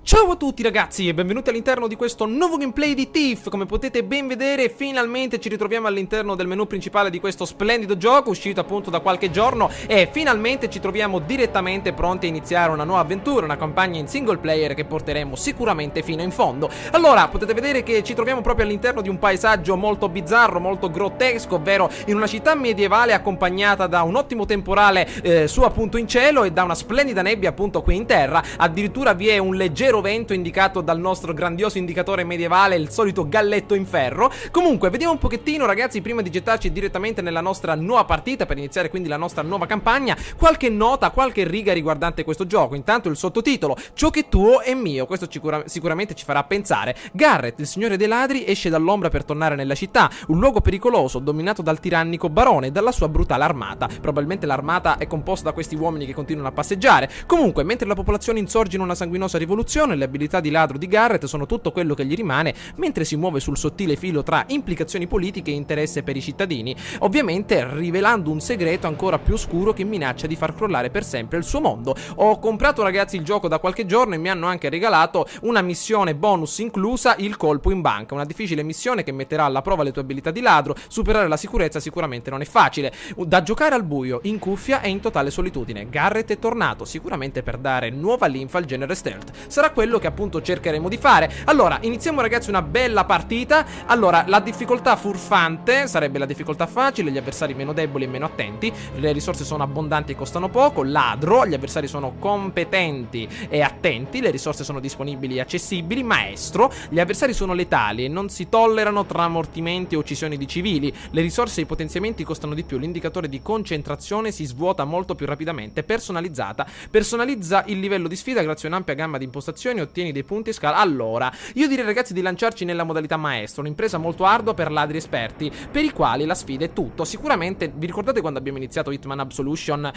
Ciao a tutti ragazzi e benvenuti all'interno di questo nuovo gameplay di Thief. Come potete ben vedere, finalmente ci ritroviamo all'interno del menu principale di questo splendido gioco, uscito appunto da qualche giorno, e finalmente ci troviamo direttamente pronti a iniziare una nuova avventura, una campagna in single player che porteremo sicuramente fino in fondo. Allora, potete vedere che ci troviamo proprio all'interno di un paesaggio molto bizzarro, molto grottesco, ovvero in una città medievale accompagnata da un ottimo temporale su appunto in cielo e da una splendida nebbia appunto qui in terra. Addirittura vi è un leggero vento indicato dal nostro grandioso indicatore medievale, il solito galletto in ferro. Comunque vediamo un pochettino ragazzi, prima di gettarci direttamente nella nostra nuova partita, per iniziare quindi la nostra nuova campagna, qualche nota, qualche riga riguardante questo gioco. Intanto il sottotitolo: ciò che è tuo è mio. Questo sicuramente ci farà pensare. Garrett, il signore dei ladri, esce dall'ombra per tornare nella città, un luogo pericoloso dominato dal tirannico barone e dalla sua brutale armata. Probabilmente l'armata è composta da questi uomini che continuano a passeggiare. Comunque, mentre la popolazione insorge in una sanguinosa rivoluzione, le abilità di ladro di Garrett sono tutto quello che gli rimane mentre si muove sul sottile filo tra implicazioni politiche e interesse per i cittadini, ovviamente rivelando un segreto ancora più oscuro che minaccia di far crollare per sempre il suo mondo. Ho comprato ragazzi il gioco da qualche giorno e mi hanno anche regalato una missione bonus inclusa, il colpo in banca, una difficile missione che metterà alla prova le tue abilità di ladro. Superare la sicurezza sicuramente non è facile, da giocare al buio, in cuffia e in totale solitudine. Garrett è tornato, sicuramente per dare nuova linfa al genere stealth. Sarà quello che appunto cercheremo di fare. Allora, iniziamo ragazzi una bella partita. Allora, la difficoltà furfante sarebbe la difficoltà facile, gli avversari meno deboli e meno attenti, le risorse sono abbondanti e costano poco. Ladro, gli avversari sono competenti e attenti, le risorse sono disponibili e accessibili. Maestro, gli avversari sono letali e non si tollerano tramortimenti o uccisioni di civili, le risorse e i potenziamenti costano di più, l'indicatore di concentrazione si svuota molto più rapidamente. Personalizzata, personalizza il livello di sfida grazie a un'ampia gamma di impostazioni, ottieni dei punti e scala. Allora, io direi ragazzi di lanciarci nella modalità maestro, un'impresa molto ardua per ladri esperti, per i quali la sfida è tutto. Sicuramente, vi ricordate quando abbiamo iniziato Hitman Absolution,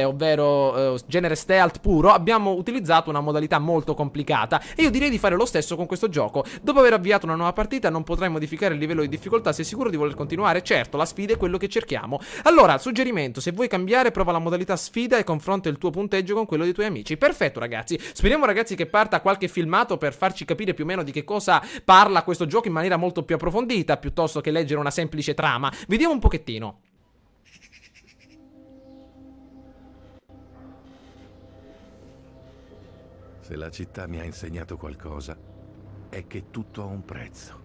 ovvero genere stealth puro, abbiamo utilizzato una modalità molto complicata e io direi di fare lo stesso con questo gioco. Dopo aver avviato una nuova partita non potrai modificare il livello di difficoltà, sei sicuro di voler continuare? Certo, la sfida è quello che cerchiamo. Allora, suggerimento: se vuoi cambiare, prova la modalità sfida e confronta il tuo punteggio con quello dei tuoi amici. Perfetto ragazzi, speriamo ragazzi che parta qualche filmato per farci capire più o meno di che cosa parla questo gioco in maniera molto più approfondita, piuttosto che leggere una semplice trama. Vediamo un pochettino. Se la città mi ha insegnato qualcosa, è che tutto ha un prezzo.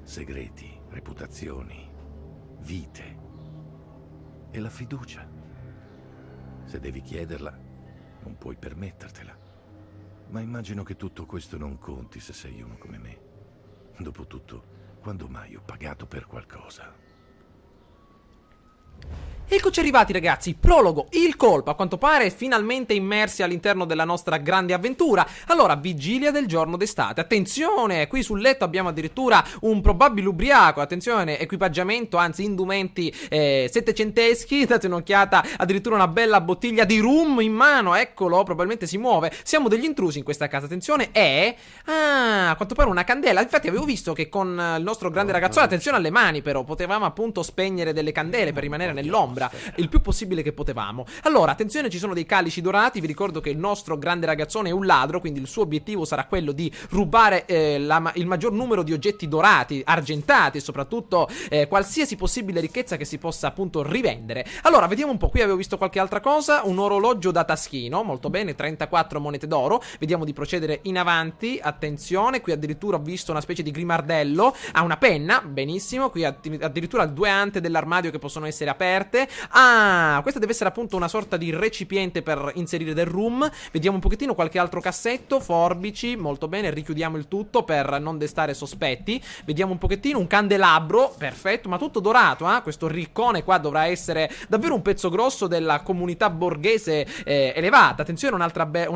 Segreti, reputazioni, vite e la fiducia. Se devi chiederla, non puoi permettertela. Ma immagino che tutto questo non conti se sei uno come me. Dopotutto, quando mai ho pagato per qualcosa? Eccoci arrivati ragazzi, prologo, il colpo, a quanto pare finalmente immersi all'interno della nostra grande avventura. Allora, vigilia del giorno d'estate, attenzione, qui sul letto abbiamo addirittura un probabile ubriaco, attenzione, equipaggiamento, anzi indumenti settecenteschi, date un'occhiata, addirittura una bella bottiglia di rum in mano, eccolo, probabilmente si muove. Siamo degli intrusi in questa casa, attenzione, a quanto pare una candela. Infatti avevo visto che con il nostro grande ragazzone, attenzione alle mani però, potevamo appunto spegnere delle candele per rimanere nell'ombra il più possibile che potevamo. Allora, attenzione, ci sono dei calici dorati. Vi ricordo che il nostro grande ragazzone è un ladro, quindi il suo obiettivo sarà quello di rubare il maggior numero di oggetti dorati, argentati e soprattutto qualsiasi possibile ricchezza che si possa appunto rivendere. Allora, vediamo un po', qui avevo visto qualche altra cosa, un orologio da taschino, molto bene, 34 monete d'oro. Vediamo di procedere in avanti, attenzione, qui addirittura ho visto una specie di grimardello, ha una penna, benissimo, qui addirittura due ante dell'armadio che possono essere aperte. Questa deve essere appunto una sorta di recipiente per inserire del rum. Vediamo un pochettino qualche altro cassetto, forbici, molto bene, richiudiamo il tutto per non destare sospetti. Vediamo un pochettino, un candelabro, perfetto, ma tutto dorato, questo riccone qua dovrà essere davvero un pezzo grosso della comunità borghese elevata. Attenzione, un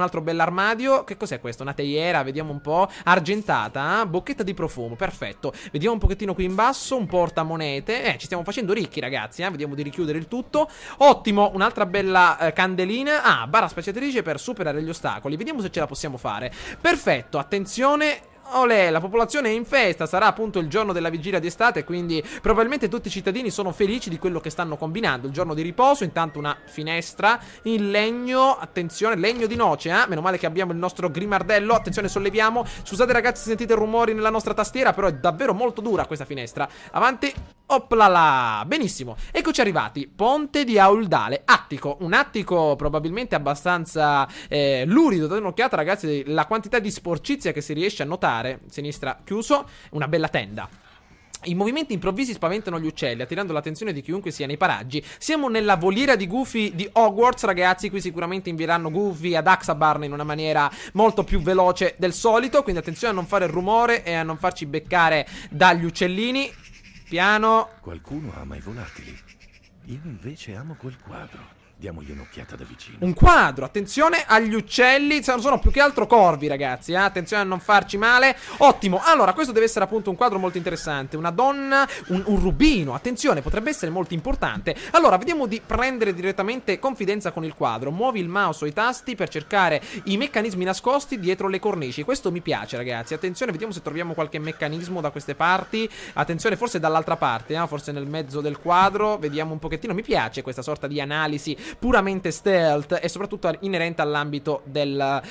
altro bell'armadio, che cos'è questo? Una teiera, vediamo un po', argentata, bocchetta di profumo, perfetto. Vediamo un pochettino qui in basso, un portamonete, ci stiamo facendo ricchi ragazzi, vediamo di richiudere il tutto. Ottimo, un'altra bella candelina. Barra spaziatrice per superare gli ostacoli. Vediamo se ce la possiamo fare. Perfetto, attenzione. olè, la popolazione è in festa, sarà appunto il giorno della vigilia di estate, quindi probabilmente tutti i cittadini sono felici di quello che stanno combinando. Il giorno di riposo, intanto una finestra in legno, attenzione, legno di noce, meno male che abbiamo il nostro grimardello, attenzione, solleviamo. Scusate ragazzi se sentite rumori nella nostra tastiera, però è davvero molto dura questa finestra. Avanti, oplala, benissimo, eccoci arrivati. Ponte di Auldale, attico, un attico probabilmente abbastanza lurido. Date un'occhiata ragazzi, la quantità di sporcizia che si riesce a notare. Sinistra chiuso, una bella tenda. I movimenti improvvisi spaventano gli uccelli, attirando l'attenzione di chiunque sia nei paraggi. Siamo nella voliera di Goofy di Hogwarts, ragazzi. Qui sicuramente invieranno Goofy ad Axabarn in una maniera molto più veloce del solito. Quindi attenzione a non fare rumore e a non farci beccare dagli uccellini. Piano. Qualcuno ama i volatili. Io invece amo quel quadro. Diamogli un'occhiata da vicino. Un quadro, attenzione agli uccelli. Sono più che altro corvi ragazzi, attenzione a non farci male. Ottimo, allora questo deve essere appunto un quadro molto interessante. Una donna, un rubino, attenzione, potrebbe essere molto importante. Allora vediamo di prendere direttamente confidenza con il quadro. Muovi il mouse o i tasti per cercare i meccanismi nascosti dietro le cornici. Questo mi piace ragazzi, attenzione, vediamo se troviamo qualche meccanismo da queste parti. Attenzione, forse dall'altra parte, forse nel mezzo del quadro. Vediamo un pochettino, mi piace questa sorta di analisi puramente stealth e soprattutto inerente all'ambito della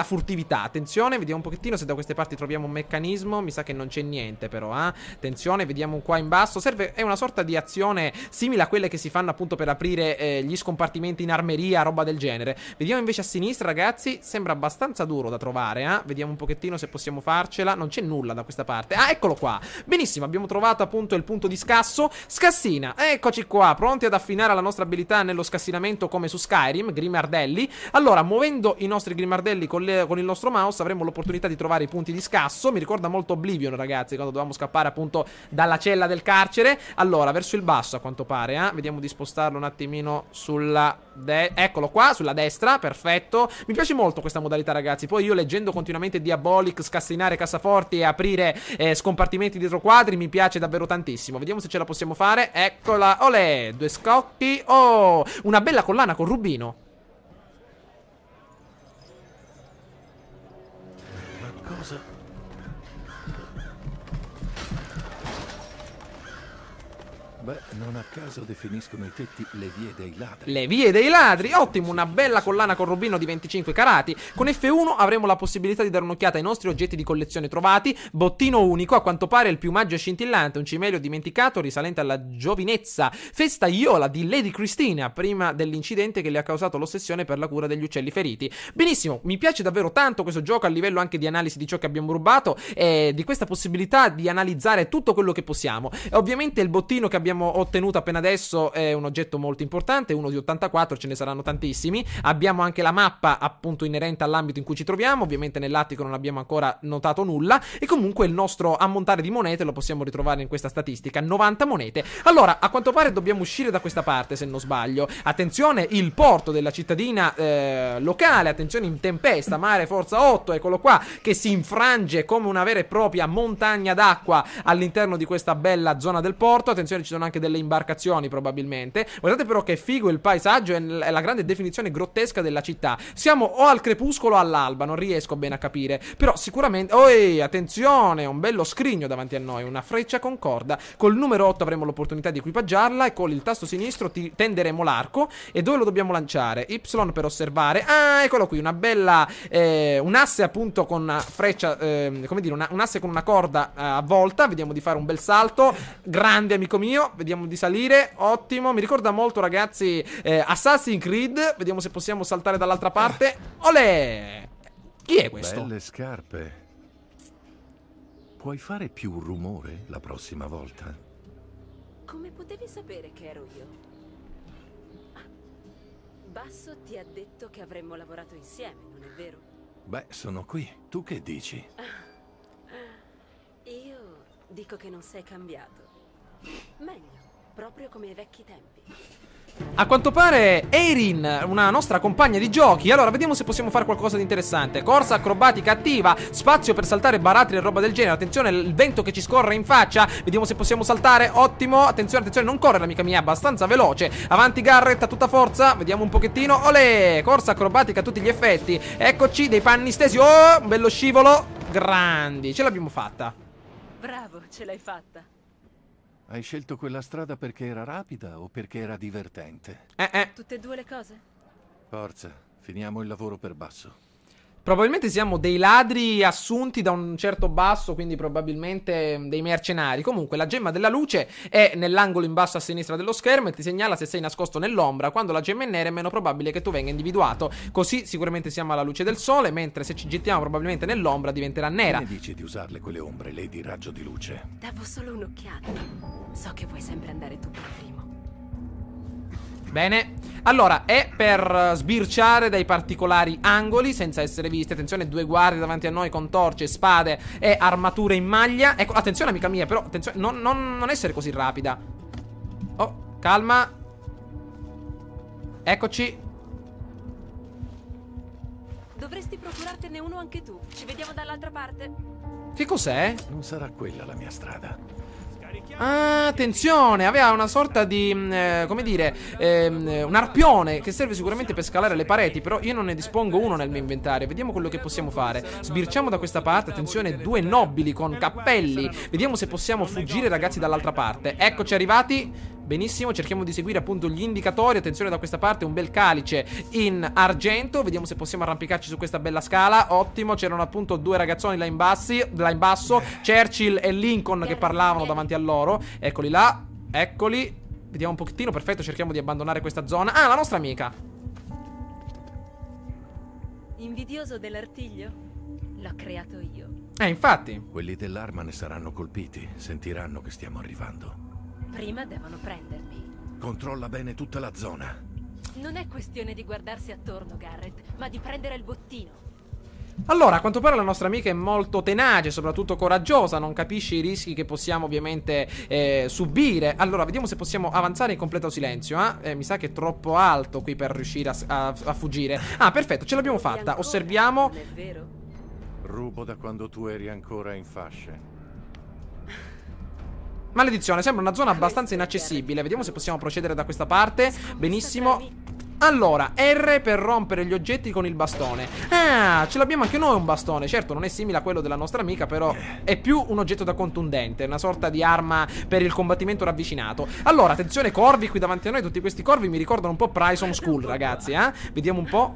furtività. Attenzione, vediamo un pochettino se da queste parti troviamo un meccanismo. Mi sa che non c'è niente però, attenzione, vediamo qua in basso. È una sorta di azione simile a quelle che si fanno appunto per aprire gli scompartimenti in armeria, roba del genere. Vediamo invece a sinistra ragazzi, sembra abbastanza duro da trovare, vediamo un pochettino se possiamo farcela. Non c'è nulla da questa parte. Eccolo qua, benissimo, abbiamo trovato appunto il punto di scasso. Scassina, eccoci qua, pronti ad affinare la nostra abilità nello scassinamento come su Skyrim, grimardelli. Allora, muovendo i nostri grimardelli con il nostro mouse avremo l'opportunità di trovare i punti di scasso. Mi ricorda molto Oblivion, ragazzi, quando dovevamo scappare appunto dalla cella del carcere. Allora, verso il basso a quanto pare, vediamo di spostarlo un attimino sulla eccolo qua, sulla destra, perfetto. Mi piace molto questa modalità, ragazzi. Poi io leggendo continuamente Diabolic, scassinare cassaforti e aprire scompartimenti dietro quadri, mi piace davvero tantissimo. Vediamo se ce la possiamo fare. Eccola, olè, 2 scocchi. Oh, una bella collana con rubino. Ma cosa? Beh, non a caso definiscono i tetti le vie dei ladri. Le vie dei ladri, ottimo, una bella collana con rubino di 25 carati. Con F1 avremo la possibilità di dare un'occhiata ai nostri oggetti di collezione trovati. Bottino unico, a quanto pare il piumaggio è scintillante, un cimelio dimenticato risalente alla giovinezza festaiola di Lady Christina, prima dell'incidente che le ha causato l'ossessione per la cura degli uccelli feriti. Benissimo, mi piace davvero tanto questo gioco a livello anche di analisi di ciò che abbiamo rubato e di questa possibilità di analizzare tutto quello che possiamo. E ovviamente il bottino che abbiamo ottenuto appena adesso è un oggetto molto importante, uno di 84, ce ne saranno tantissimi. Abbiamo anche la mappa appunto inerente all'ambito in cui ci troviamo. Ovviamente nell'attico non abbiamo ancora notato nulla e comunque il nostro ammontare di monete lo possiamo ritrovare in questa statistica, 90 monete. Allora, a quanto pare dobbiamo uscire da questa parte, se non sbaglio. Attenzione, il porto della cittadina locale, attenzione, in tempesta, mare forza 8, eccolo qua, che si infrange come una vera e propria montagna d'acqua all'interno di questa bella zona del porto. Attenzione, ci sono anche delle imbarcazioni probabilmente. Guardate però che figo il paesaggio e la grande definizione grottesca della città. Siamo o al crepuscolo o all'alba, non riesco bene a capire, però sicuramente... attenzione, un bello scrigno davanti a noi, una freccia con corda. Col numero 8 avremo l'opportunità di equipaggiarla e con il tasto sinistro tenderemo l'arco. E dove lo dobbiamo lanciare? Y per osservare. Eccolo qui, una bella un asse appunto con una freccia, come dire, un asse con una corda a volta. Vediamo di fare un bel salto. Grande amico mio. Vediamo di salire, ottimo. Mi ricorda molto, ragazzi, Assassin's Creed. Vediamo se possiamo saltare dall'altra parte. Olè! Chi è questo? Belle scarpe. Puoi fare più rumore la prossima volta? Come potevi sapere che ero io? Basso ti ha detto che avremmo lavorato insieme, non è vero? Beh, sono qui. Tu che dici? Io dico che non sei cambiato. Meglio, proprio come ai vecchi tempi. A quanto pare Erin, una nostra compagna di giochi. Allora, vediamo se possiamo fare qualcosa di interessante. Corsa acrobatica attiva, spazio per saltare baratri e roba del genere. Attenzione, il vento che ci scorre in faccia. Vediamo se possiamo saltare, ottimo. Attenzione, attenzione, non correre amica mia, è abbastanza veloce. Avanti Garrett a tutta forza, vediamo un pochettino. Olè, corsa acrobatica a tutti gli effetti. Eccoci, dei panni stesi. Oh, un bello scivolo. Grandi, ce l'abbiamo fatta. Bravo, ce l'hai fatta. Hai scelto quella strada perché era rapida o perché era divertente? Tutte e due le cose? Forza, finiamo il lavoro per Basso. Probabilmente siamo dei ladri assunti da un certo basso, quindi probabilmente dei mercenari. Comunque la gemma della luce è nell'angolo in basso a sinistra dello schermo e ti segnala se sei nascosto nell'ombra. Quando la gemma è nera è meno probabile che tu venga individuato. Così sicuramente siamo alla luce del sole, mentre se ci gettiamo probabilmente nell'ombra diventerà nera. Che ne dici di usarle quelle ombre, Lady Raggio di Luce? Davo solo un'occhiata. So che vuoi sempre andare tu per primo. Bene, allora è per sbirciare dai particolari angoli senza essere visti. Attenzione, 2 guardie davanti a noi con torce, spade e armature in maglia. Ecco, attenzione amica mia, però attenzione, non essere così rapida. Oh, calma. Eccoci. Dovresti procurartene uno anche tu. Ci vediamo dall'altra parte. Che cos'è? Non sarà quella la mia strada. Ah, attenzione, aveva una sorta di, come dire, un arpione che serve sicuramente per scalare le pareti, però io non ne dispongo uno nel mio inventario. Vediamo quello che possiamo fare. Sbirciamo da questa parte, attenzione, 2 nobili con cappelli. Vediamo se possiamo fuggire ragazzi dall'altra parte. Eccoci arrivati. Benissimo, cerchiamo di seguire appunto gli indicatori. Attenzione, da questa parte un bel calice in argento. Vediamo se possiamo arrampicarci su questa bella scala. Ottimo, c'erano appunto 2 ragazzoni là in basso, Churchill e Lincoln che parlavano davanti a loro. Eccoli là, eccoli. Vediamo un pochettino, perfetto, cerchiamo di abbandonare questa zona. Ah, la nostra amica. Invidioso dell'artiglio? L'ho creato io. Infatti. Quelli dell'arma ne saranno colpiti. Sentiranno che stiamo arrivando. Prima devono prendermi. Controlla bene tutta la zona. Non è questione di guardarsi attorno, Garrett, ma di prendere il bottino. Allora, a quanto pare la nostra amica è molto tenace, soprattutto coraggiosa, non capisce i rischi che possiamo ovviamente subire. Allora, vediamo se possiamo avanzare in completo silenzio. Mi sa che è troppo alto qui per riuscire a fuggire. Ah, perfetto, ce l'abbiamo fatta. Osserviamo. Non è vero? Rubo da quando tu eri ancora in fasce. Maledizione, sembra una zona abbastanza inaccessibile. Vediamo se possiamo procedere da questa parte. Benissimo. Allora, R per rompere gli oggetti con il bastone. Ah, ce l'abbiamo anche noi un bastone. Certo, non è simile a quello della nostra amica, però è più un oggetto da contundente, una sorta di arma per il combattimento ravvicinato. Allora, attenzione, corvi qui davanti a noi. Tutti questi corvi mi ricordano un po' Prison School, ragazzi, Vediamo un po'.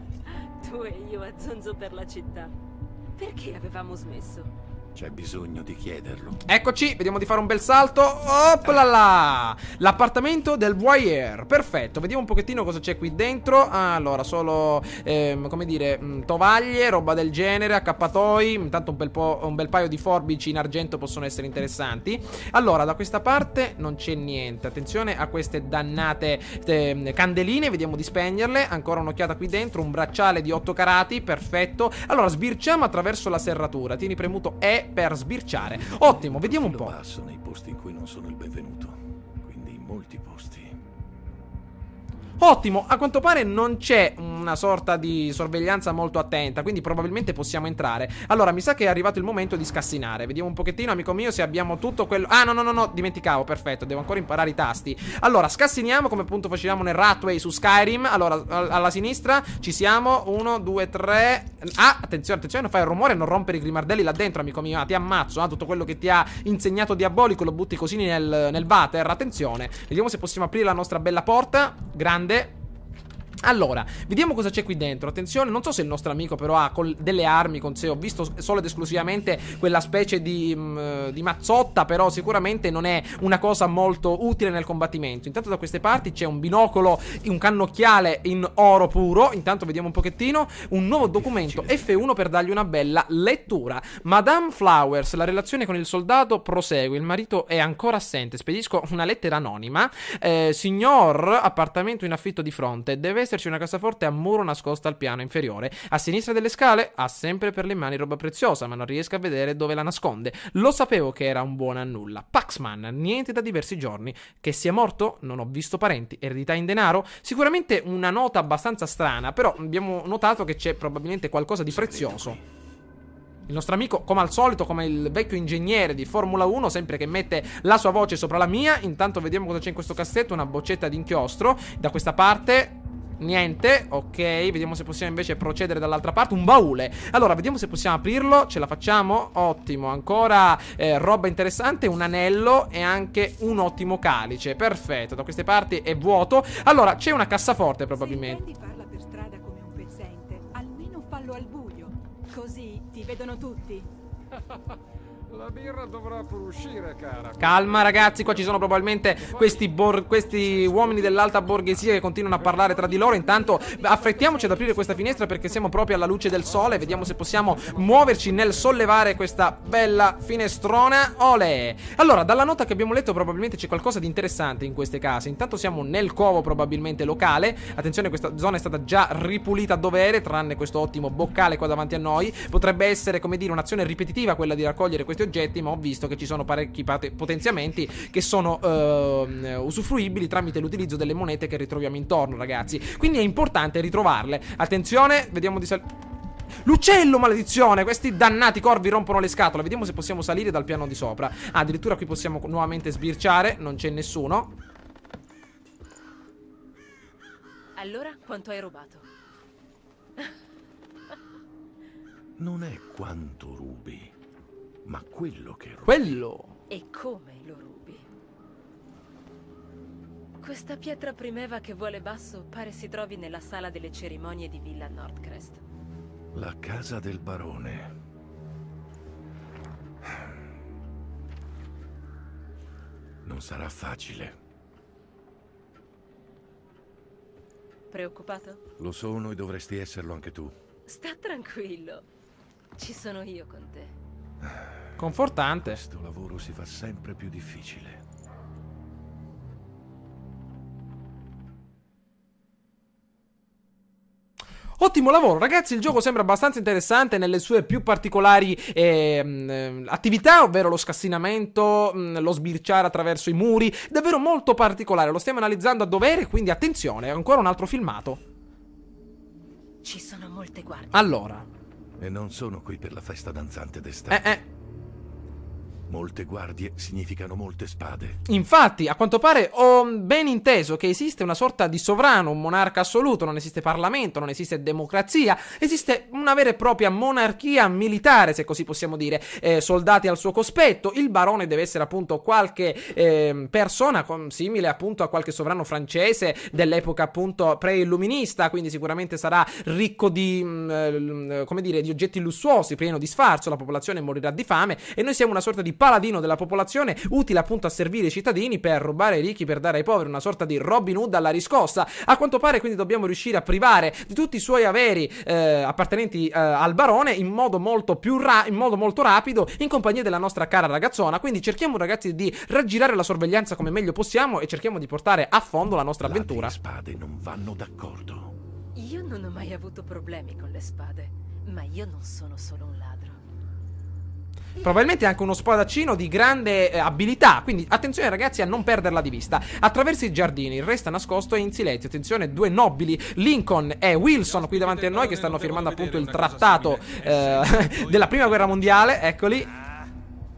Tu e io a zonzo per la città. Perché avevamo smesso? C'è bisogno di chiederlo. Eccoci, vediamo di fare un bel salto. Oplala! L'appartamento del voyeur. Perfetto, vediamo un pochettino cosa c'è qui dentro. Allora, solo, come dire, tovaglie, roba del genere, accappatoi. Intanto un bel paio di forbici in argento possono essere interessanti. Allora, da questa parte non c'è niente. Attenzione a queste dannate candeline, vediamo di spegnerle. Ancora un'occhiata qui dentro, un bracciale di 8 carati, perfetto. Allora, sbirciamo attraverso la serratura. Tieni premuto E per sbirciare. Ottimo, vediamo un po'. Basso nei posti in cui non sono il benvenuto. Quindi in molti posti. Ottimo, a quanto pare non c'è una sorta di sorveglianza molto attenta, quindi probabilmente possiamo entrare. Allora, mi sa che è arrivato il momento di scassinare. Vediamo un pochettino, amico mio, se abbiamo tutto quello... Ah, no, dimenticavo, perfetto, devo ancora imparare i tasti. Allora, scassiniamo come appunto facevamo nel Ratway su Skyrim. Allora, alla sinistra ci siamo, 1, 2, 3... Ah, attenzione, non fai il rumore e non rompere i grimardelli là dentro, amico mio. Ti ammazzo, tutto quello che ti ha insegnato Diabolico lo butti così nel water. Attenzione, vediamo se possiamo aprire la nostra bella porta. Grande. Allora, vediamo cosa c'è qui dentro. Attenzione, non so se il nostro amico però ha delle armi con sé. Ho visto solo ed esclusivamente quella specie di mazzotta, però sicuramente non è una cosa molto utile nel combattimento. Intanto da queste parti c'è un binocolo, un cannocchiale in oro puro. Intanto vediamo un pochettino. Un nuovo documento, F1 per dargli una bella lettura. Madame Flowers, la relazione con il soldato prosegue. Il marito è ancora assente. Spedisco una lettera anonima. Signor, appartamento in affitto di fronte. Deve esserci una cassaforte a muro nascosta al piano inferiore. A sinistra delle scale ha sempre per le mani roba preziosa, ma non riesco a vedere dove la nasconde. Lo sapevo che era un buono a nulla. Paxman, niente da diversi giorni. Che sia morto? Non ho visto parenti. Eredità in denaro? Sicuramente una nota abbastanza strana, però abbiamo notato che c'è probabilmente qualcosa di prezioso. Il nostro amico, come al solito, come il vecchio ingegnere di Formula 1, sempre che mette la sua voce sopra la mia. Intanto vediamo cosa c'è in questo cassetto. Una boccetta di inchiostro. Da questa parte Niente, ok, vediamo se possiamo invece procedere dall'altra parte. Un baule. Allora, vediamo se possiamo aprirlo. Ce la facciamo? Ottimo, ancora roba interessante, un anello e anche un ottimo calice. Perfetto, da queste parti è vuoto. Allora, c'è una cassaforte probabilmente. Se intendi farla per strada come un pezzente, almeno fallo al buio. Così ti vedono tutti. La birra dovrà pur uscire, cara. Calma ragazzi, qua ci sono probabilmente questi uomini dell'alta borghesia che continuano a parlare tra di loro. Intanto affrettiamoci ad aprire questa finestra perché siamo proprio alla luce del sole. Vediamo se possiamo muoverci nel sollevare questa bella finestrona. Olè! Allora, dalla nota che abbiamo letto probabilmente c'è qualcosa di interessante in queste case. Intanto siamo nel covo probabilmente locale. Attenzione, questa zona è stata già ripulita a dovere, tranne questo ottimo boccale qua davanti a noi. Potrebbe essere, come dire, un'azione ripetitiva quella di raccogliere questi oggetti, ma ho visto che ci sono parecchi potenziamenti che sono usufruibili tramite l'utilizzo delle monete che ritroviamo intorno, ragazzi. Quindi è importante ritrovarle. Attenzione, vediamo di l'uccello, maledizione! Questi dannati corvi rompono le scatole. Vediamo se possiamo salire dal piano di sopra. Ah, addirittura qui possiamo nuovamente sbirciare. Non c'è nessuno. Allora, quanto hai rubato? Non è quanto rubi, ma quello che rubi. Quello. E come lo rubi? Questa pietra primeva che vuole basso pare si trovi nella sala delle cerimonie di Villa Nordcrest. La casa del barone. Non sarà facile. Preoccupato? Lo sono e dovresti esserlo anche tu. Sta tranquillo. Ci sono io con te. Confortante. Questo lavoro si fa sempre più difficile. Ottimo lavoro, ragazzi. Il gioco sembra abbastanza interessante nelle sue più particolari attività, ovvero lo scassinamento, lo sbirciare attraverso i muri. Davvero molto particolare. Lo stiamo analizzando a dovere, quindi attenzione, ancora un altro filmato. Ci sono molte guardie. Allora. E non sono qui per la festa danzante d'estate. Molte guardie significano molte spade. Infatti, a quanto pare ho ben inteso che esiste una sorta di sovrano, un monarca assoluto. Non esiste Parlamento, non esiste democrazia. Esiste una vera e propria monarchia militare, se così possiamo dire. Soldati al suo cospetto. Il barone deve essere appunto qualche persona simile appunto a qualche sovrano francese dell'epoca appunto pre-illuminista. Quindi sicuramente sarà ricco di come dire, di oggetti lussuosi, pieno di sfarzo. La popolazione morirà di fame e noi siamo una sorta di paladino della popolazione, utile appunto a servire i cittadini per rubare ai ricchi, per dare ai poveri, una sorta di Robin Hood alla riscossa. A quanto pare quindi dobbiamo riuscire a privare di tutti i suoi averi appartenenti al barone in modo molto rapido, in compagnia della nostra cara ragazzona. Quindi cerchiamo, ragazzi, di raggirare la sorveglianza come meglio possiamo e cerchiamo di portare a fondo la nostra avventura. Le spade non vanno d'accordo. Io non ho mai avuto problemi con le spade, ma io non sono solo un ladro. Probabilmente anche uno spadaccino di grande abilità. Quindi attenzione, ragazzi, a non perderla di vista. Attraverso i giardini resta nascosto e in silenzio. Attenzione, due nobili, Lincoln e Wilson, qui davanti a noi, che stanno firmando appunto il trattato della prima guerra mondiale. Eccoli.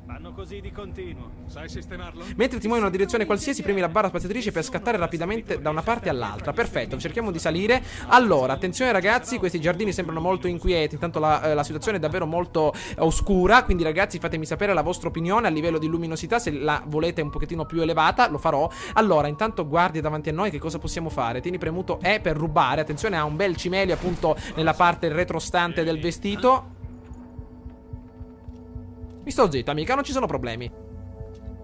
Vanno così di continuo. Sai sistemarlo? Mentre ti muovi in una direzione qualsiasi, premi la barra spaziatrice per scattare rapidamente da una parte all'altra. Perfetto, cerchiamo di salire. Allora, attenzione ragazzi, questi giardini sembrano molto inquieti. Intanto la situazione è davvero molto oscura. Quindi ragazzi, fatemi sapere la vostra opinione a livello di luminosità. Se la volete un pochettino più elevata, lo farò. Allora, intanto guardi davanti a noi, che cosa possiamo fare? Tieni premuto E per rubare. Attenzione, ha un bel cimelio appunto nella parte retrostante del vestito. Mi sto zitto, amica, non ci sono problemi.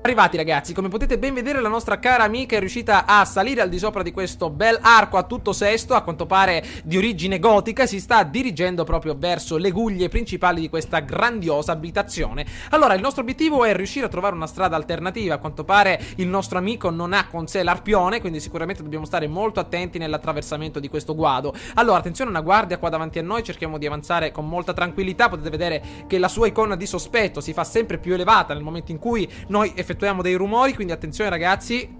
Arrivati ragazzi, come potete ben vedere la nostra cara amica è riuscita a salire al di sopra di questo bel arco a tutto sesto, a quanto pare di origine gotica. Si sta dirigendo proprio verso le guglie principali di questa grandiosa abitazione. Allora, il nostro obiettivo è riuscire a trovare una strada alternativa. A quanto pare il nostro amico non ha con sé l'arpione, quindi sicuramente dobbiamo stare molto attenti nell'attraversamento di questo guado. Allora, attenzione, una guardia qua davanti a noi, cerchiamo di avanzare con molta tranquillità. Potete vedere che la sua icona di sospetto si fa sempre più elevata nel momento in cui noi effettuiamo dei rumori, quindi attenzione ragazzi.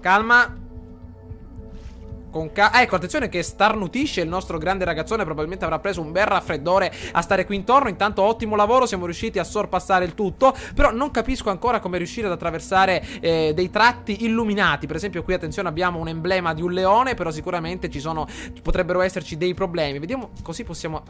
Calma. ecco, attenzione che starnutisce il nostro grande ragazzone. Probabilmente avrà preso un bel raffreddore a stare qui intorno. Intanto ottimo lavoro, siamo riusciti a sorpassare il tutto. Però non capisco ancora come riuscire ad attraversare dei tratti illuminati. Per esempio qui, attenzione, abbiamo un emblema di un leone, però sicuramente potrebbero esserci dei problemi. Vediamo, così possiamo...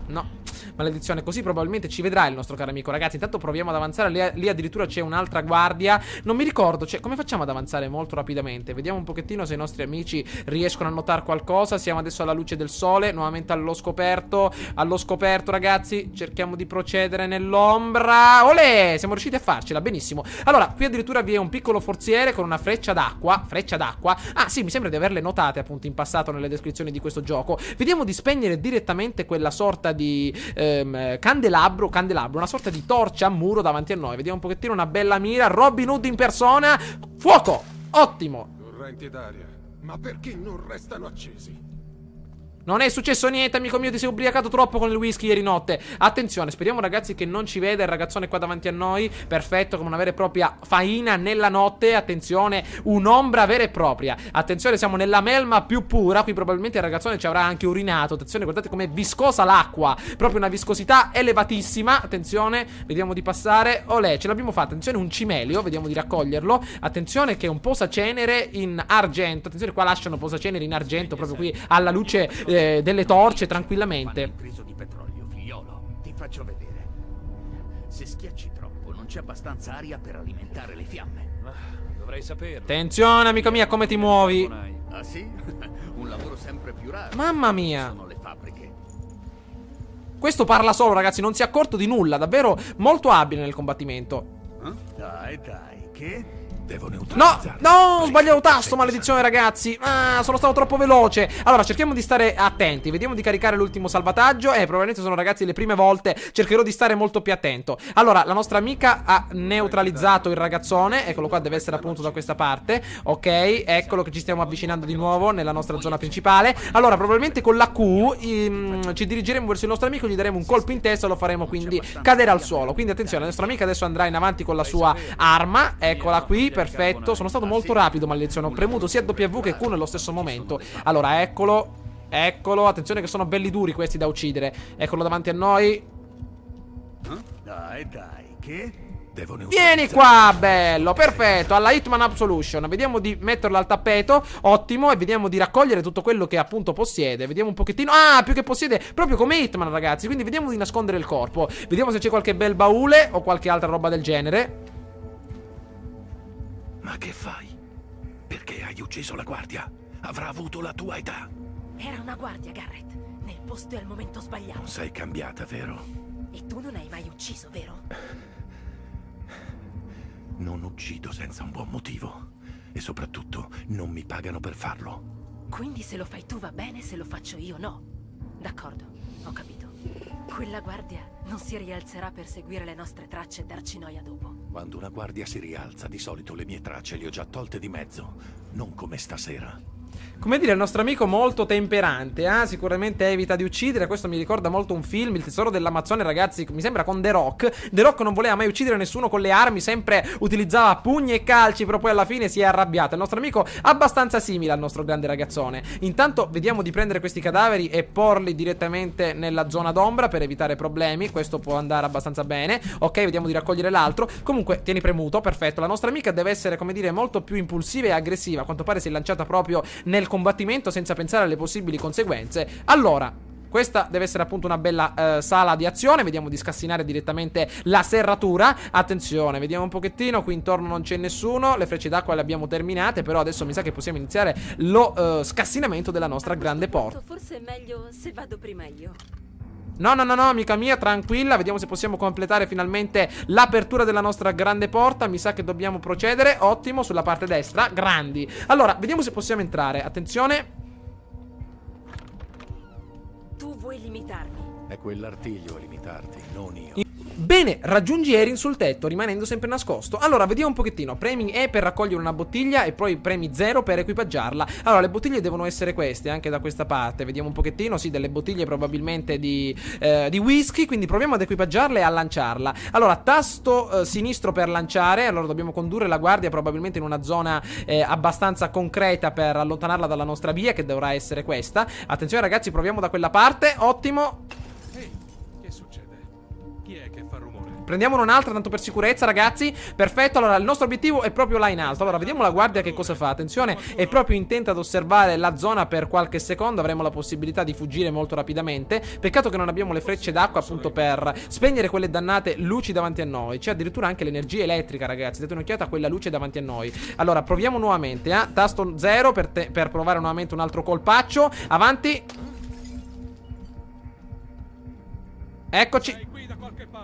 no, maledizione, così probabilmente ci vedrà il nostro caro amico. Ragazzi, intanto proviamo ad avanzare. Lì addirittura c'è un'altra guardia. Non mi ricordo, come facciamo ad avanzare molto rapidamente? Vediamo un pochettino se i nostri amici riescono a notare qualcosa. Siamo adesso alla luce del sole, nuovamente allo scoperto. Allo scoperto, ragazzi. Cerchiamo di procedere nell'ombra. Olè, siamo riusciti a farcela, benissimo. Allora, qui addirittura vi è un piccolo forziere con una freccia d'acqua. Freccia d'acqua. Ah sì, mi sembra di averle notate appunto in passato nelle descrizioni di questo gioco. Vediamo di spegnere direttamente quella sorta di candelabro, una sorta di torcia a muro davanti a noi. Vediamo un pochettino, una bella mira. Robin Hood in persona. Fuoco, ottimo. Torrenti d'aria, ma perché non restano accesi? Non è successo niente, amico mio, ti sei ubriacato troppo con il whisky ieri notte. Attenzione, speriamo ragazzi che non ci veda il ragazzone qua davanti a noi. Perfetto, come una vera e propria faina nella notte. Attenzione, un'ombra vera e propria. Attenzione, siamo nella melma più pura. Qui probabilmente il ragazzone ci avrà anche urinato. Attenzione, guardate com'è viscosa l'acqua. Proprio una viscosità elevatissima. Attenzione, vediamo di passare. Olè, ce l'abbiamo fatta. Attenzione, un cimelio, vediamo di raccoglierlo. Attenzione che è un posacenere in argento. Attenzione, qua lasciano posacenere in argento proprio qui alla luce delle torce tranquillamente. Il preso di petrolio, figliolo. Ti faccio vedere. Se schiacci troppo, non c'è abbastanza aria per alimentare le fiamme. Dovrei saperlo. Attenzione, amico mia, come ti muovi? Ah sì? Un lavoro sempre più raro. Mamma mia. Sono le fabbriche. Questo parla solo, ragazzi, non si è accorto di nulla. Davvero molto abile nel combattimento. Dai, che? Devo No, neutralizzarli. no, ho sbagliato tasto, maledizione ragazzi. Sono stato troppo veloce. Allora, cerchiamo di stare attenti. Vediamo di caricare l'ultimo salvataggio. Probabilmente sono, ragazzi, le prime volte. Cercherò di stare molto più attento. Allora, la nostra amica ha neutralizzato il ragazzone. Eccolo qua, deve essere appunto da questa parte. Ok, eccolo che ci stiamo avvicinando di nuovo nella nostra zona principale. Allora, probabilmente con la Q ci dirigeremo verso il nostro amico, gli daremo un colpo in testa e lo faremo quindi cadere al suolo. Quindi attenzione, la nostra amica adesso andrà in avanti con la sua arma. Eccola qui. Perfetto, sono stato molto rapido, maledizione. Ho premuto sia W che Q nello stesso momento. Allora, eccolo. Eccolo, attenzione che sono belli duri questi da uccidere. Eccolo davanti a noi. Dai, che? Devo Vieni qua, bello, perfetto. Alla Hitman Absolution. Vediamo di metterlo al tappeto. Ottimo. E vediamo di raccogliere tutto quello che appunto possiede. Vediamo un pochettino. Più che possiede, proprio come Hitman, ragazzi. Quindi vediamo di nascondere il corpo. Vediamo se c'è qualche bel baule o qualche altra roba del genere. Ma che fai? Perché hai ucciso la guardia? Avrà avuto la tua età. Era una guardia, Garrett. Nel posto e al momento sbagliato. Non sei cambiata, vero? E tu non hai mai ucciso, vero? Non uccido senza un buon motivo. E soprattutto non mi pagano per farlo. Quindi se lo fai tu va bene, se lo faccio io no. D'accordo, ho capito. Quella guardia non si rialzerà per seguire le nostre tracce e darci noia dopo. Quando una guardia si rialza, di solito le mie tracce le ho già tolte di mezzo. Non come stasera. Come dire, il nostro amico molto temperante, sicuramente evita di uccidere. Questo mi ricorda molto un film, Il tesoro dell'Amazzone, ragazzi, mi sembra con The Rock. The Rock non voleva mai uccidere nessuno con le armi, sempre utilizzava pugni e calci, però poi alla fine si è arrabbiato. Il nostro amico abbastanza simile al nostro grande ragazzone. Intanto vediamo di prendere questi cadaveri e porli direttamente nella zona d'ombra per evitare problemi. Questo può andare abbastanza bene. Ok, vediamo di raccogliere l'altro. Comunque, tieni premuto, perfetto. La nostra amica deve essere, come dire, molto più impulsiva e aggressiva. A quanto pare si è lanciata proprio nel combattimento senza pensare alle possibili conseguenze. Allora, questa deve essere appunto una bella sala di azione. Vediamo di scassinare direttamente la serratura. Attenzione, vediamo un pochettino. Qui intorno non c'è nessuno. Le frecce d'acqua le abbiamo terminate. Però adesso mi sa che possiamo iniziare lo scassinamento della nostra grande porta. Forse è meglio se vado prima io. No, amica mia, tranquilla. Vediamo se possiamo completare finalmente l'apertura della nostra grande porta. Mi sa che dobbiamo procedere. Ottimo, sulla parte destra, grandi. Allora, vediamo se possiamo entrare. Attenzione. Tu vuoi limitarmi? È quell'artiglio a limitarti, non io. Bene, raggiungi Erin sul tetto, rimanendo sempre nascosto. Allora, vediamo un pochettino. Premi E per raccogliere una bottiglia e poi premi 0 per equipaggiarla. Allora, le bottiglie devono essere queste, anche da questa parte. Vediamo un pochettino, sì, delle bottiglie probabilmente di whisky, quindi proviamo ad equipaggiarla e a lanciarla. Allora, tasto sinistro per lanciare. Allora, dobbiamo condurre la guardia probabilmente in una zona abbastanza concreta per allontanarla dalla nostra via, che dovrà essere questa. Attenzione ragazzi, proviamo da quella parte. Ottimo. Ehi, che succede? Chi è che fa rumore? Prendiamone un'altra tanto per sicurezza ragazzi. Perfetto, allora il nostro obiettivo è proprio là in alto. Allora vediamo la guardia che cosa fa. Attenzione, è proprio intenta ad osservare la zona per qualche secondo. Avremo la possibilità di fuggire molto rapidamente. Peccato che non abbiamo le frecce d'acqua appunto per spegnere quelle dannate luci davanti a noi. C'è addirittura anche l'energia elettrica ragazzi. Date un'occhiata a quella luce davanti a noi. Allora proviamo nuovamente, tasto 0 per provare nuovamente un altro colpaccio. Avanti. Eccoci.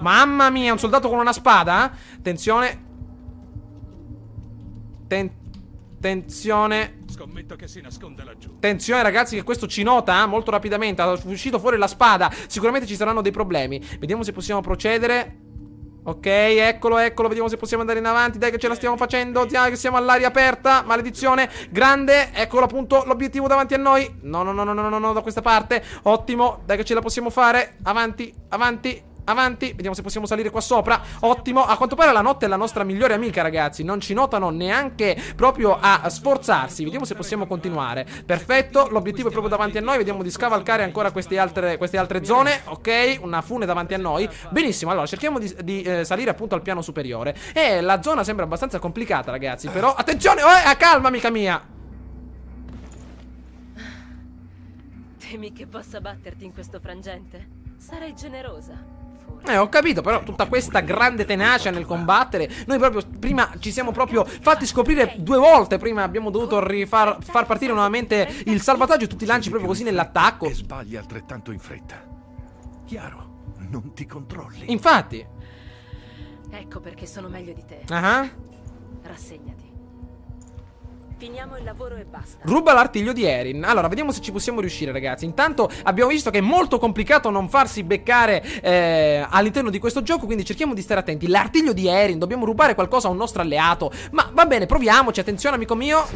Mamma mia, un soldato con una spada? Attenzione. Tensione. Scommetto che si nasconde laggiù. Attenzione ragazzi che questo ci nota molto rapidamente. È uscito fuori la spada. Sicuramente ci saranno dei problemi. Vediamo se possiamo procedere. Ok, eccolo, vediamo se possiamo andare in avanti. Dai che ce la stiamo facendo. Dai che siamo all'aria aperta. Maledizione, grande. Eccolo appunto l'obiettivo davanti a noi. No, da questa parte. Ottimo, dai che ce la possiamo fare. Avanti, vediamo se possiamo salire qua sopra. Ottimo, a quanto pare la notte è la nostra migliore amica ragazzi. Non ci notano neanche proprio a sforzarsi. Vediamo se possiamo continuare. Perfetto, l'obiettivo è proprio davanti a noi. Vediamo di scavalcare ancora queste altre zone. Ok, una fune davanti a noi. Benissimo, allora cerchiamo di salire appunto al piano superiore. E la zona sembra abbastanza complicata ragazzi. Però, attenzione, calma amica mia. Temi che possa batterti in questo frangente? Sarei generosa. Ho capito, però tutta questa grande tenacia nel combattere. Noi proprio prima ci siamo proprio fatti scoprire 2 volte. Prima abbiamo dovuto far partire nuovamente il salvataggio e tutti i lanci proprio così nell'attacco. E sbagli altrettanto in fretta. Chiaro, non ti controlli. Infatti. Ecco perché sono meglio di te. Rassegnati. Finiamo il lavoro e basta. Ruba l'artiglio di Erin. Allora, vediamo se ci possiamo riuscire, ragazzi. Intanto abbiamo visto che è molto complicato non farsi beccare all'interno di questo gioco, quindi cerchiamo di stare attenti. L'artiglio di Erin, dobbiamo rubare qualcosa a un nostro alleato. Ma va bene, proviamoci. Attenzione, amico mio.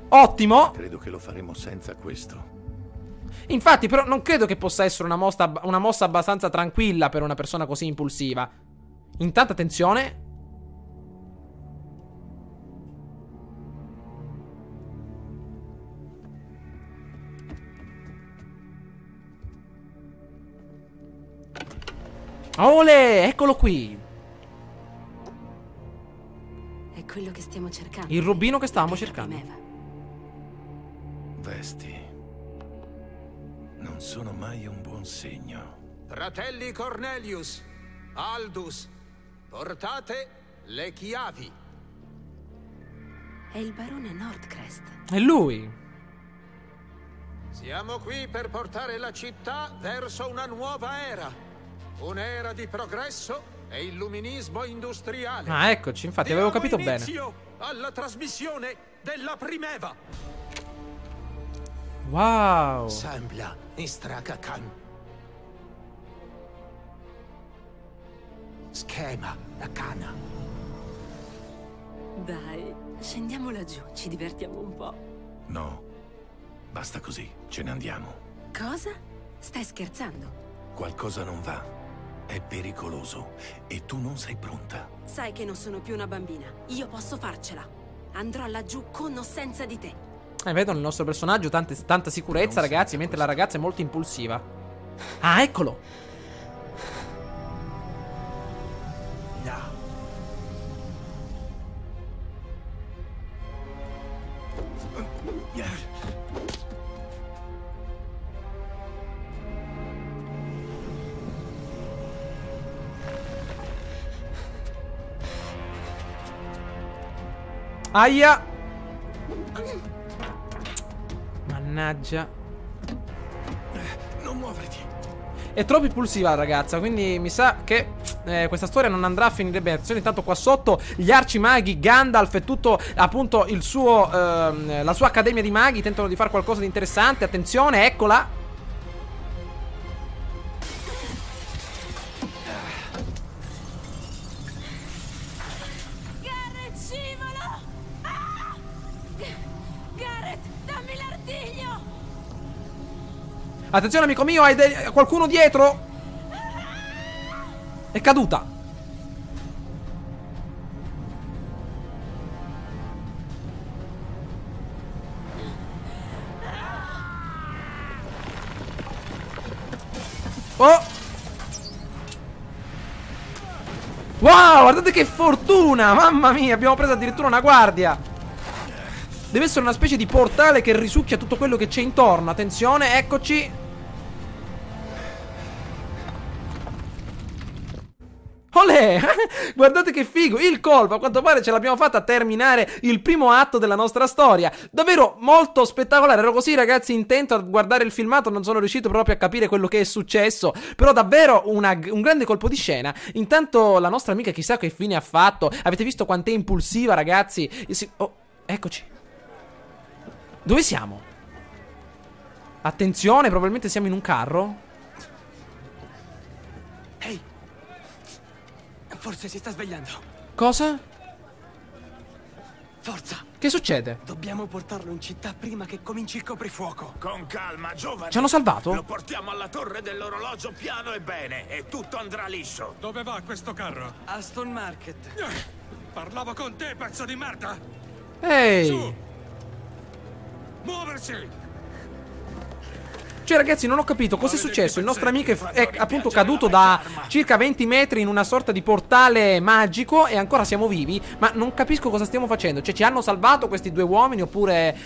Ottimo. Credo che lo faremo senza questo. Infatti, però, non credo che possa essere una mossa abbastanza tranquilla per una persona così impulsiva. Intanto, attenzione. Ole, eccolo qui. È quello che stiamo cercando. Il rubino che stavamo cercando. Vesti. Non sono mai un buon segno. Fratelli Cornelius, Aldus, portate le chiavi. È il barone Nordcrest. È lui. Siamo qui per portare la città verso una nuova era. Un'era di progresso e illuminismo industriale. Ah, eccoci, infatti avevo capito bene. Inizio alla trasmissione della Primeva. Wow. Sembla Istraka Khan. Schema da Kana. Dai, scendiamo laggiù, ci divertiamo un po'. No, basta così, ce ne andiamo. Cosa? Stai scherzando? Qualcosa non va. È pericoloso e tu non sei pronta. Sai che non sono più una bambina. Io posso farcela. Andrò laggiù con o senza di te. Vedo nel nostro personaggio tanta sicurezza, ragazzi, mentre la ragazza è molto impulsiva. Ah, eccolo. No. Aia. Mannaggia. Non muoverti. È troppo impulsiva la ragazza, quindi mi sa che questa storia non andrà a finire bene. Attenzione, intanto qua sotto gli arcimaghi, Gandalf e tutto appunto il suo la sua accademia di maghi tentano di fare qualcosa di interessante. Attenzione, eccola. Attenzione amico mio, hai qualcuno dietro? È caduta. Oh! Wow, guardate che fortuna! Mamma mia, abbiamo preso addirittura una guardia. Deve essere una specie di portale che risucchia tutto quello che c'è intorno. Attenzione, eccoci. Olè! Guardate che figo! Il colpo, a quanto pare ce l'abbiamo fatta a terminare il primo atto della nostra storia. Davvero molto spettacolare. Ero così, ragazzi, intento a guardare il filmato, non sono riuscito proprio a capire quello che è successo. Però davvero un grande colpo di scena. Intanto la nostra amica chissà che fine ha fatto. Avete visto quant'è impulsiva, ragazzi? Oh, eccoci. Dove siamo? Attenzione, probabilmente siamo in un carro. Ehi! Forse si sta svegliando. Cosa? Forza! Che succede? Dobbiamo portarlo in città prima che cominci il coprifuoco. Con calma, giovane. Ci hanno salvato? Lo portiamo alla torre dell'orologio piano e bene e tutto andrà liscio. Dove va questo carro? Aston Market. Parlavo con te, pezzo di merda! Ehi! Su! Muoversi! Cioè ragazzi, non ho capito cosa è successo. Il nostro amico è appunto caduto da circa 20 metri in una sorta di portale magico e ancora siamo vivi. Ma non capisco cosa stiamo facendo. Cioè ci hanno salvato questi due uomini oppure...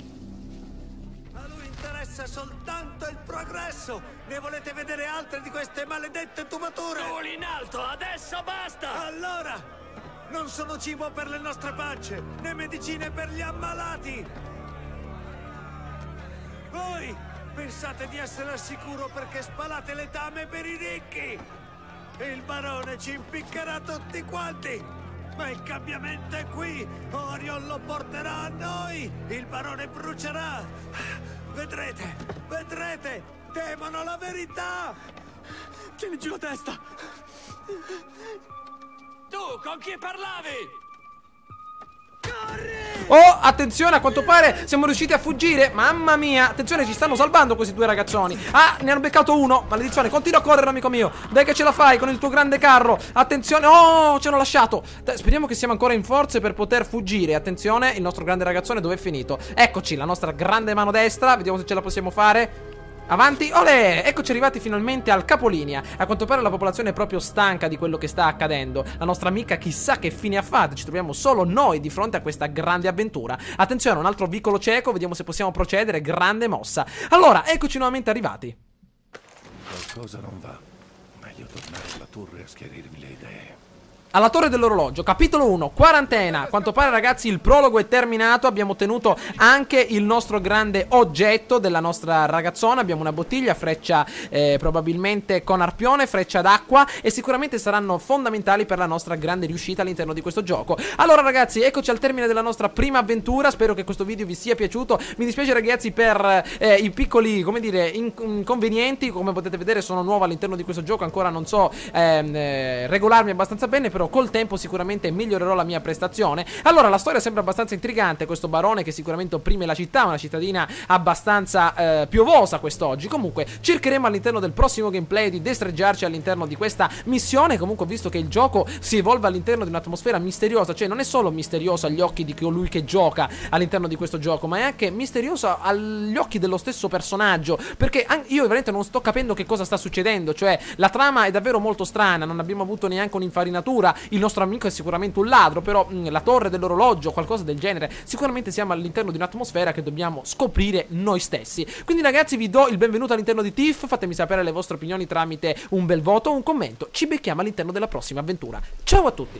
A lui interessa soltanto il progresso. Ne volete vedere altre di queste maledette tubature? Soli in alto, adesso basta! Allora, non sono cibo per le nostre pance, né medicine per gli ammalati. Voi pensate di essere al sicuro perché spalate le tame per i ricchi. Il barone ci impiccherà tutti quanti. Ma il cambiamento è qui. Orion lo porterà a noi. Il barone brucerà. Vedrete, vedrete. Temono la verità. Tieni giù la testa. Tu, con chi parlavi? Oh, attenzione, a quanto pare siamo riusciti a fuggire. Mamma mia, attenzione, ci stanno salvando questi due ragazzoni. Ah, ne hanno beccato uno, maledizione. Continua a correre, amico mio. Dai che ce la fai con il tuo grande carro. Attenzione, oh, ci hanno lasciato. Dai, speriamo che siamo ancora in forze per poter fuggire. Attenzione, il nostro grande ragazzone dove è finito? Eccoci, la nostra grande mano destra. Vediamo se ce la possiamo fare. Avanti, olè! Eccoci arrivati finalmente al capolinea. A quanto pare la popolazione è proprio stanca di quello che sta accadendo. La nostra amica chissà che fine ha fatto. Ci troviamo solo noi di fronte a questa grande avventura. Attenzione, un altro vicolo cieco. Vediamo se possiamo procedere. Grande mossa. Allora, eccoci nuovamente arrivati. Qualcosa non va. Meglio tornare alla torre a schiarirmi le idee. Alla torre dell'orologio, capitolo 1, quarantena. A quanto pare ragazzi il prologo è terminato. Abbiamo ottenuto anche il nostro grande oggetto della nostra ragazzona. Abbiamo una bottiglia, freccia probabilmente con arpione, freccia d'acqua. E sicuramente saranno fondamentali per la nostra grande riuscita all'interno di questo gioco. Allora ragazzi, eccoci al termine della nostra prima avventura. Spero che questo video vi sia piaciuto. Mi dispiace ragazzi per i piccoli, come dire, inconvenienti. Come potete vedere sono nuovo all'interno di questo gioco. Ancora non so regolarmi abbastanza bene, però col tempo sicuramente migliorerò la mia prestazione. Allora la storia sembra abbastanza intrigante. Questo barone che sicuramente opprime la città, una cittadina abbastanza piovosa quest'oggi. Comunque cercheremo all'interno del prossimo gameplay di destreggiarci all'interno di questa missione. Comunque ho visto che il gioco si evolve all'interno di un'atmosfera misteriosa. Cioè non è solo misterioso agli occhi di colui che gioca all'interno di questo gioco, ma è anche misterioso agli occhi dello stesso personaggio. Perché io veramente non sto capendo che cosa sta succedendo. Cioè la trama è davvero molto strana. Non abbiamo avuto neanche un'infarinatura. Il nostro amico è sicuramente un ladro, però la torre dell'orologio, qualcosa del genere. Sicuramente siamo all'interno di un'atmosfera che dobbiamo scoprire noi stessi. Quindi ragazzi vi do il benvenuto all'interno di Thief. Fatemi sapere le vostre opinioni tramite un bel voto o un commento. Ci becchiamo all'interno della prossima avventura. Ciao a tutti.